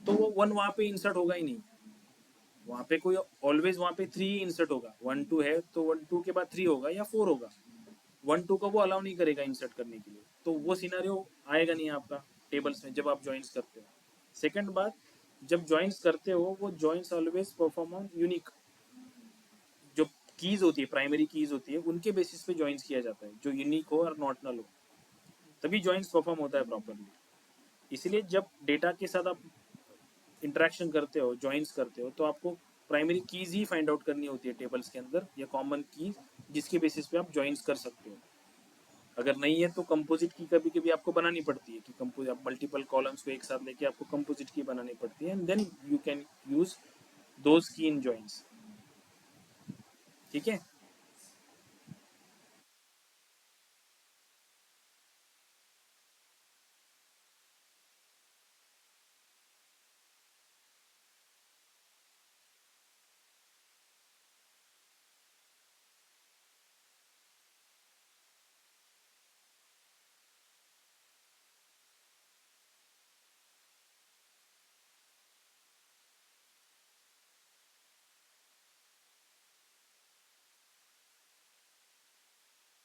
तो वो 1 वहाँ पे इंसर्ट होगा ही नहीं, वहाँ पे कोई ऑलवेज वहाँ पे 3 इंसर्ट होगा, 1 2 है तो 1 2 के बाद 3 होगा या 4 होगा, 1 2 का वो अलाउ नहीं करेगा इंसर्ट करने के लिए, तो वो सिनेरियो आएगा नहीं आपका टेबल्स में जब आप ज्वाइंस करते हो। सेकंड बात, जब ज्वाइंस करते हो वो joins always perform on unique, जो कीज होती है, प्राइमरी कीज होती है, उनके बेसिस पे ज्वाइंस किया जाता है, जो यूनिक हो और नॉट नल हो, तभी ज्वाइंस परफॉर्म होता है प्रॉपरली। इसलिए जब डेटा के साथ आप इंटरेक्शन करते हो, ज्वाइंस करते हो, तो आपको प्राइमरी कीज ही फाइंड आउट करनी होती है टेबल्स के अंदर, या कॉमन कीज जिसके बेसिस पे आप ज्वाइंस कर सकते हो। अगर नहीं है तो कंपोजिट की कभी कभी आपको बनानी पड़ती है, कि कंपोज आप मल्टीपल कॉलम्स को एक साथ लेके आपको कंपोजिट की बनानी पड़ती है, and then you can use those key in joins. ठीक है।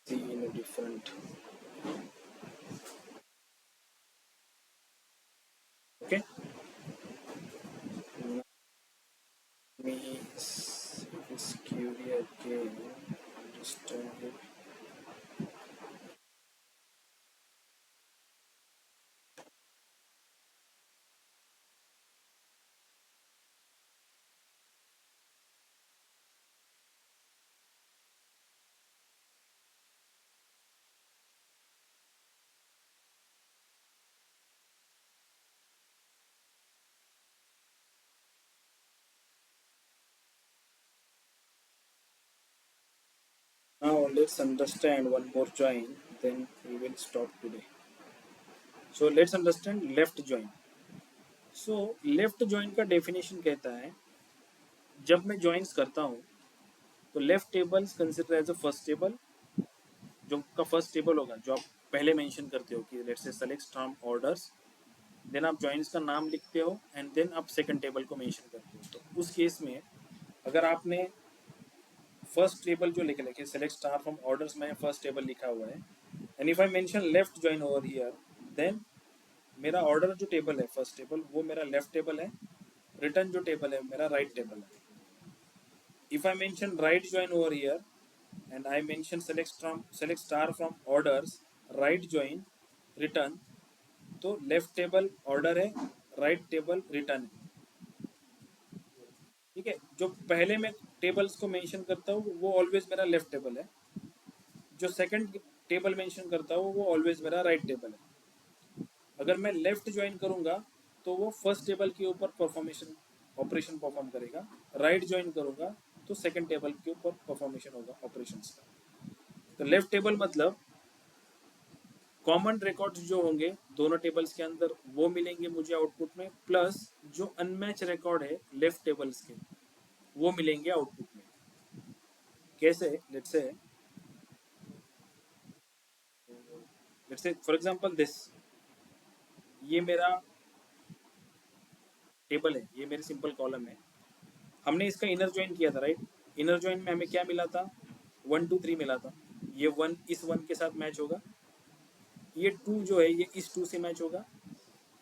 See in a different, okay, me is curious again, understand it. Now let's understand one more join, then we will stop today. So let's understand left join. So left join का definition कहता है, जब मैं joins करता हूँ तो left tables consider as a first table, जो का फर्स्ट टेबल होगा जो आप पहले मेंशन करते हो कि let's say select from orders, then आप जॉइंस का नाम लिखते हो एंड देन आप सेकंड टेबल को मेंशन करते हो। तो उस केस में अगर आपने फर्स्ट टेबल जो लिखे लिखे सेलेक्ट स्टार फ्रॉम ऑर्डर्स में फर्स्ट टेबल लिखा हुआ है, and if I mention left join over here, then मेरा ऑर्डर जो टेबल है फर्स्ट टेबल वो मेरा लेफ्ट टेबल है, रिटर्न जो टेबल है मेरा राइट टेबल है। If I mention right join over here and I mention select star from orders, right join return, तो लेफ्ट टेबल ऑर्डर है, राइट टेबल रिटर्न है। ठीक है, जो पहले मैं टेबल्स को मेंशन करता हूँ वो ऑलवेज मेरा लेफ्ट टेबल है, जो सेकंड टेबल मेंशन करता हूँ वो ऑलवेज मेरा राइट टेबल है। अगर मैं लेफ्ट ज्वाइन करूंगा तो वो फर्स्ट टेबल के ऊपर परफॉर्मेशन ऑपरेशन परफॉर्म करेगा, राइट ज्वाइन करूंगा तो सेकंड टेबल के ऊपर परफॉर्मेशन होगा ऑपरेशंस का। तो लेफ्ट टेबल मतलब कॉमन रिकॉर्ड्स जो होंगे दोनों टेबल्स के अंदर वो मिलेंगे मुझे आउटपुट में, प्लस जो अनमैच रिकॉर्ड है लेफ्ट टेबल्स के वो मिलेंगे आउटपुट में। कैसे? Let's say for example this, ये मेरा टेबल है, ये मेरी सिंपल कॉलम है, हमने इसका इनर ज्वाइन किया था, राइट। इनर ज्वाइन में हमें क्या मिला था? 1 2 3 मिला था। ये 1 इस 1 के साथ मैच होगा, ये 2 जो है ये इस 2 से मैच होगा,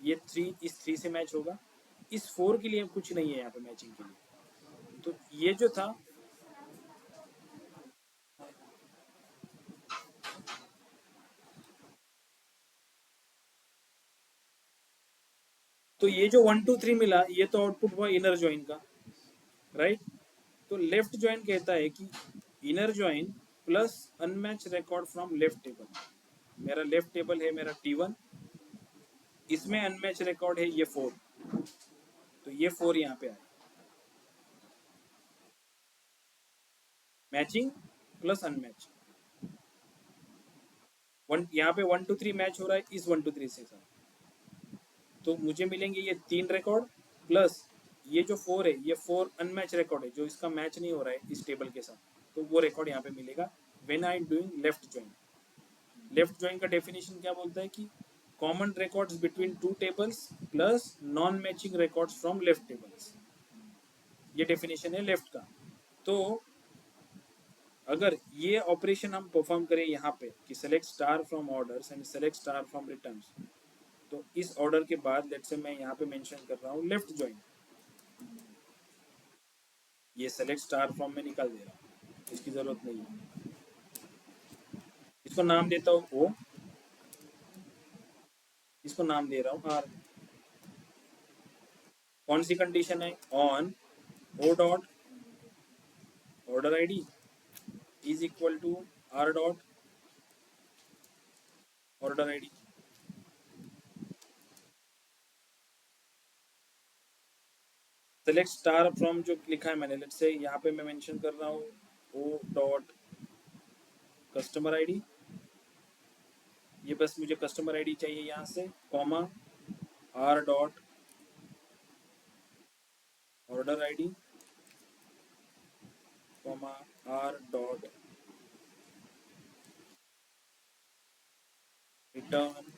ये 3 इस 3 से मैच होगा, इस 4 के लिए कुछ नहीं है यहाँ पे मैचिंग के लिए। तो ये जो था, तो ये जो 1 2 3 मिला ये तो आउटपुट हुआ इनर ज्वाइन का, राइट। तो लेफ्ट ज्वाइन कहता है कि inner join plus unmatch record from left table. मेरा लेफ्ट टेबल है मेरा T1, इसमें अनमैच रिकॉर्ड है ये 4, तो ये 4 यहाँ पे आए, मैचिंग प्लस अनमैच। वन यहाँ पे 1 2 3 मैच हो रहा है इस 1 2 3 से साथ, तो मुझे मिलेंगे ये 3 रिकॉर्ड प्लस ये जो 4 है, ये 4 अनमैच रिकॉर्ड है जो इसका मैच नहीं हो रहा है इस टेबल के साथ, तो वो रिकॉर्ड यहाँ पे मिलेगा when I doing left join. Left join का डेफिनेशन क्या बोलता है कि common records between two tables plus non matching records from left tables, ये डेफिनेशन है लेफ्ट का। तो अगर ये ऑपरेशन हम परफॉर्म करें यहाँ पे कि select star from orders and select star from returns, तो इस ऑर्डर के बाद लेट्स से मैं यहाँ पे मेंशन कर रहा हूँ लेफ्ट ज्वाइन, ये सेलेक्ट स्टार फ्रॉम में निकाल दे रहा हूँ, इसकी जरूरत नहीं है। इसको नाम देता हूँ ओ, इसको नाम दे रहा हूँ आर। कौन सी कंडीशन है? On O dot order ID is equal to R dot order ID. Select star from जो लिखा है मैंने, लेट्स से यहाँ पे मैं मेंशन कर रहा हूँ ओ डॉट कस्टमर आईडी, ये बस मुझे कस्टमर आईडी चाहिए यहाँ से, comma R dot order ID, comma R dot return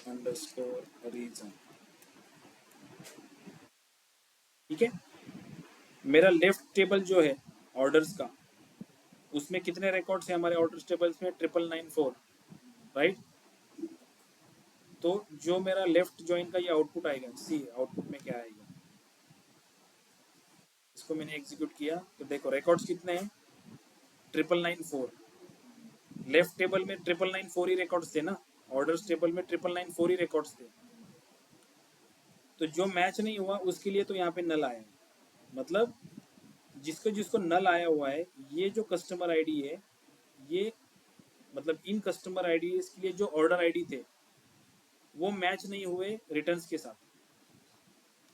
underscore reason. ठीक है, मेरा लेफ्ट टेबल जो है ऑर्डर्स का, उसमें कितने रिकॉर्ड्स हैं हमारे ऑर्डर्स टेबल्स में? 9994, राइट। तो जो मेरा लेफ्ट ज्वाइन का ये आउटपुट आएगा, सी आउटपुट में क्या आएगा, इसको मैंने एग्जीक्यूट किया तो देखो रिकॉर्ड्स कितने हैं? 9994। लेफ्ट टेबल में 9994 ही रिकॉर्ड्स थे ना, ऑर्डर्स टेबल में 9994 ही रिकॉर्ड्स थे। तो जो मैच नहीं हुआ उसके लिए तो यहाँ पे नल आया, मतलब जिसको जिसको नल आया हुआ है, ये जो कस्टमर आईडी है, ये मतलब इन कस्टमर आईडी के लिए जो ऑर्डर आईडी थे वो मैच नहीं हुए रिटर्न्स के साथ,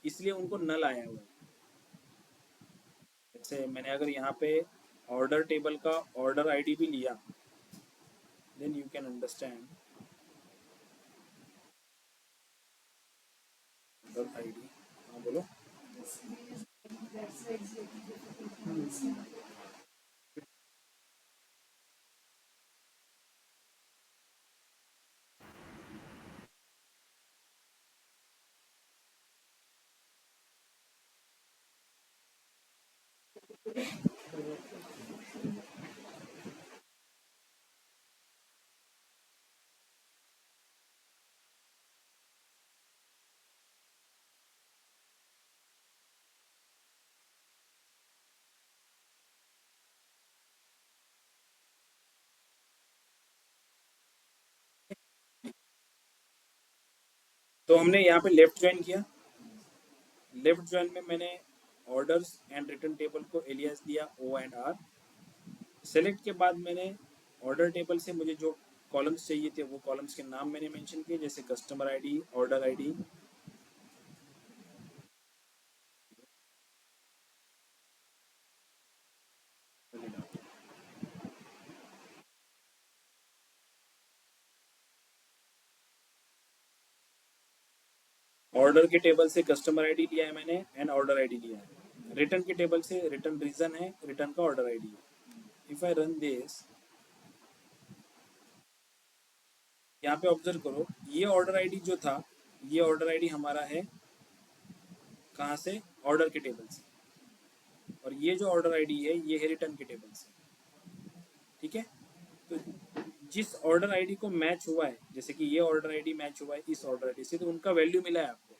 इसलिए उनको नल आया हुआ है। जैसे मैंने अगर यहाँ पे ऑर्डर टेबल का ऑर्डर आईडी भी लिया, then you can understand order ID. हाँ बोलो। That's why it's getting difficult. तो हमने यहाँ पे लेफ्ट ज्वाइन किया, लेफ्ट ज्वाइन में मैंने ऑर्डर्स एंड रिटर्न टेबल को एलियास दिया ओ एंड आर। सेलेक्ट के बाद मैंने ऑर्डर टेबल से मुझे जो कॉलम्स चाहिए थे वो कॉलम्स के नाम मैंने मेंशन किए, जैसे customer ID, order ID, order के टेबल से कस्टमर आईडी लिया है मैंने एंड ऑर्डर आईडी लिया है। रिटर्न के टेबल से रिटर्न रीजन है, रिटर्न का ऑर्डर आईडी है। इफ आई रन दिस, यहाँ पे ऑब्जर्व करो, ये ऑर्डर आईडी जो था, ये ऑर्डर आईडी हमारा है कहाँ से? ऑर्डर के टेबल से, और ये जो ऑर्डर आईडी है ये है रिटर्न के टेबल से। ठीक है, तो जिस ऑर्डर आईडी को मैच हुआ है, जैसे कि ये ऑर्डर आईडी मैच हुआ है इस ऑर्डर आईडी से, तो उनका वैल्यू मिला है आपको।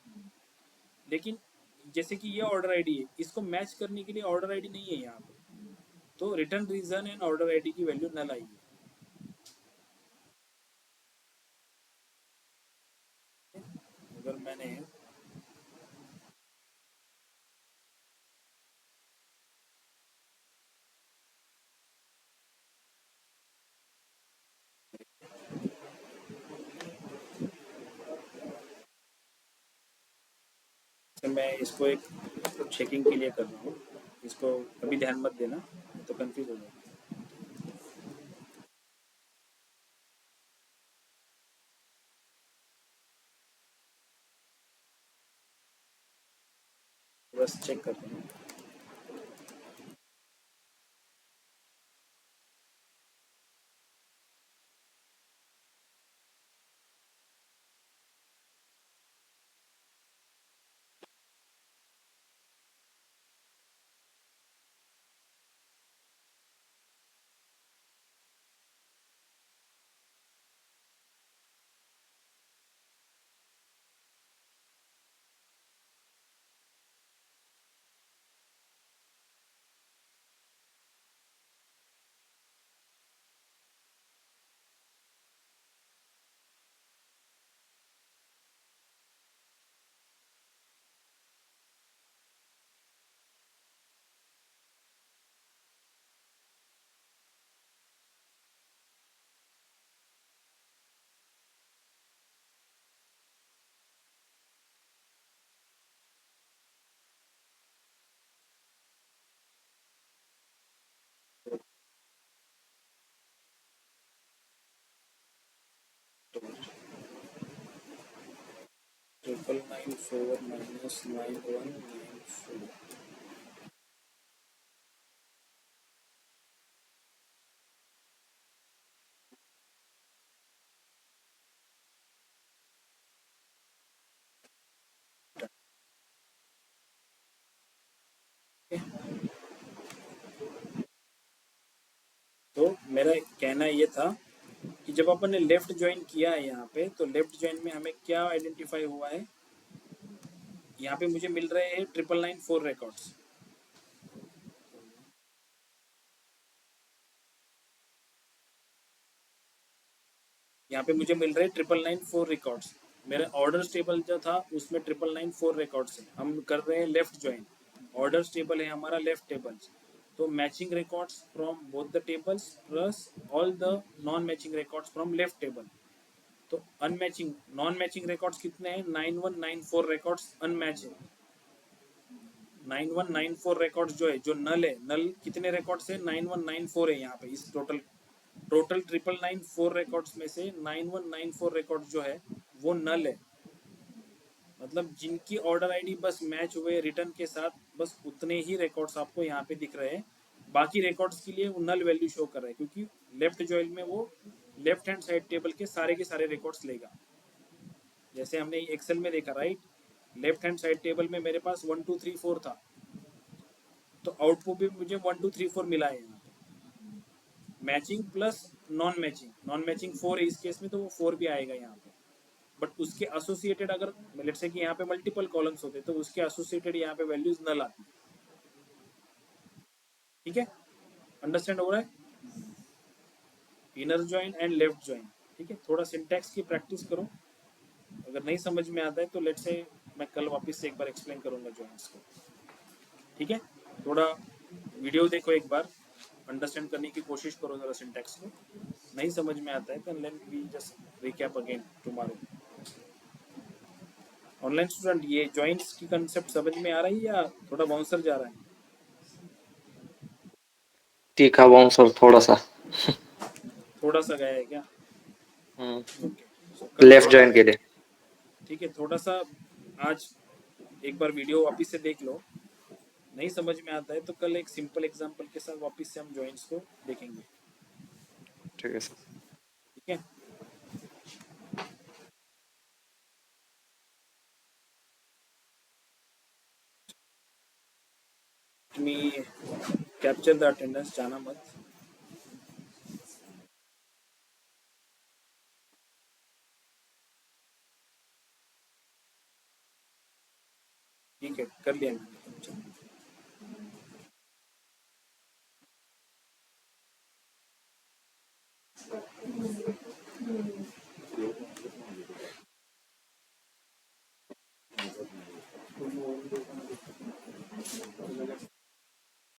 लेकिन जैसे कि ये ऑर्डर आईडी है, इसको मैच करने के लिए ऑर्डर आईडी नहीं है यहाँ पे, तो return reason and order ID की वैल्यू नल आई है। अगर मैंने तो मैं इसको एक चेकिंग के लिए कर रहा हूँ, इसको अभी ध्यान मत देना तो कंफ्यूज हो जाएगा। बस चेक करते हैं। Triple 994 minus 9194। तो मेरा कहना ये था कि जब अपन ने लेफ्ट ज्वाइन किया है यहाँ पे, तो लेफ्ट ज्वाइन में हमें क्या आइडेंटिफाई हुआ है, यहाँ पे मुझे मिल रहे हैं 9994 रिकॉर्ड्स। यहाँ पे मुझे मिल रहे 9994 रिकॉर्ड्स। मेरा ऑर्डर टेबल जो था उसमें 9994 रिकॉर्ड्स है। हम कर रहे हैं लेफ्ट ज्वाइन, ऑर्डर टेबल है हमारा लेफ्ट टेबल, तो matching records from both the tables plus all the non matching records from left table. तो अनमैचिंग नॉन मैचिंग रिकॉर्ड्स कितने हैं, 9194 रिकॉर्ड्स अनमैच है। 9194 रिकॉर्ड्स जो है, जो नल है, नल कितने रिकॉर्ड्स है, 9194 है यहाँ पे। इस टोटल 99994 रिकॉर्ड्स में से 9194 रिकॉर्ड्स जो है वो नल है। मतलब जिनकी ऑर्डर आईडी बस मैच हुए रिटर्न के साथ, बस उतने ही रिकॉर्ड्स आपको यहाँ पे दिख रहे हैं। बाकी रिकॉर्ड्स के लिए वो नल वैल्यू शो कर रहा है, क्योंकि लेफ्ट जॉइल में वो लेफ्ट हैंड साइड टेबल के सारे रिकॉर्ड्स लेगा। जैसे हमने एक्सेल में देखा, right, left hand side table में मेरे पास 1 2 3 4 था, तो आउटपुट भी मुझे 1 2 3 4 मिला है यहाँ पे। Matching plus non matching, non matching 4 है इस केस में, तो वो 4 भी आएगा यहाँ पे। बट उसके एसोसिएटेड, अगर लेट्स से कि यहाँ पे मल्टीपल कॉलम्स होते तो उसके एसोसिएटेड यहाँ पे वैल्यूज नल आती। ठीक है, अंडरस्टैंड हो रहा है? Inner join and left join. ठीक है, थोड़ा सिंटैक्स की प्रैक्टिस करो। अगर नहीं समझ में आता है तो लेट्स से मैं कल वापस से एक बार एक्सप्लेन करूंगा ज्वाइंट्स को। ठीक है, थोड़ा वीडियो देखो एक बार, अंडरस्टैंड करने की कोशिश करो जरा सिंटैक्स को। नहीं समझ में आता है तो let we just recap again tomorrow. Online student, ये जॉइंट्स की कंसेप्ट समझ में आ रही है या थोड़ा बाउंसर जा रहा है? तीखा बाउंसर थोड़ा सा। थोड़ा सा गया है क्या? ओके, लेफ्ट ज्वाइन के लिए। ठीक है, थोड़ा सा आज एक बार वीडियो वापस से देख लो। नहीं समझ में आता है तो कल एक सिंपल एग्जांपल के साथ वापस से हम जॉइंट्स को देखेंगे। ठीक है सर। ठीक है, मी कैप्चर द अटेंडेंस, जाना मत। ठीक है, कर लिया मैंने।